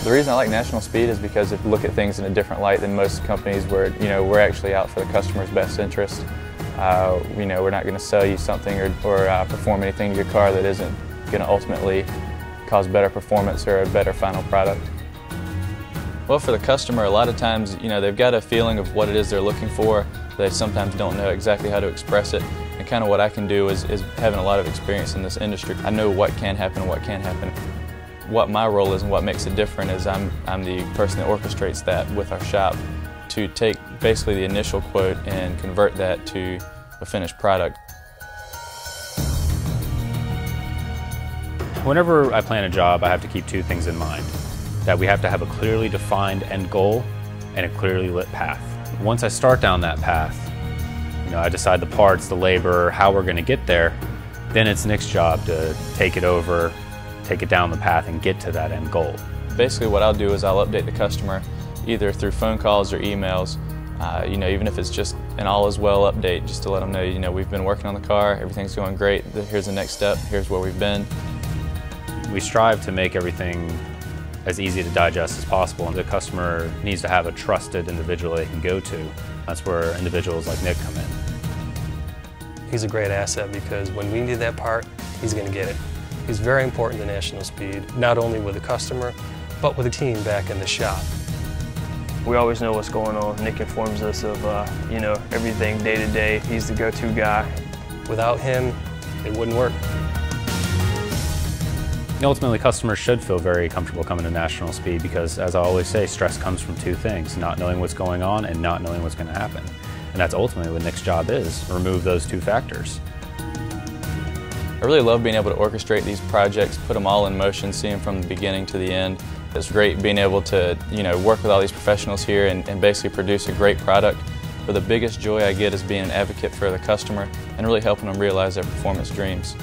The reason I like National Speed is because if you look at things in a different light than most companies where, we're actually out for the customer's best interest. We're not going to sell you something or perform anything to your car that isn't going to ultimately cause better performance or a better final product. Well, for the customer, a lot of times, they've got a feeling of what it is they're looking for. They sometimes don't know exactly how to express it. And kind of what I can do is having a lot of experience in this industry. I know what can happen and what can't happen. What my role is and what makes it different is I'm the person that orchestrates that with our shop to take basically the initial quote and convert that to a finished product. Whenever I plan a job, I have to keep two things in mind. That we have to have a clearly defined end goal and a clearly lit path. Once I start down that path, I decide the parts, the labor, how we're going to get there, then it's Nick's job to take it over, take it down the path and get to that end goal. Basically what I'll do is I'll update the customer either through phone calls or emails, even if it's just an all is well update, just to let them know, we've been working on the car, everything's going great, here's the next step, here's where we've been. We strive to make everything as easy to digest as possible, and the customer needs to have a trusted individual they can go to. That's where individuals like Nick come in. He's a great asset because when we need that part, he's going to get it. He's very important to National Speed, not only with the customer, but with the team back in the shop. We always know what's going on. Nick informs us of everything day to day. He's the go-to guy. Without him, it wouldn't work. Ultimately, customers should feel very comfortable coming to National Speed because, as I always say, stress comes from two things: not knowing what's going on and not knowing what's going to happen. And that's ultimately what Nick's job is, remove those two factors. I really love being able to orchestrate these projects, put them all in motion, see them from the beginning to the end. It's great being able to work with all these professionals here and basically produce a great product. But the biggest joy I get is being an advocate for the customer and really helping them realize their performance dreams.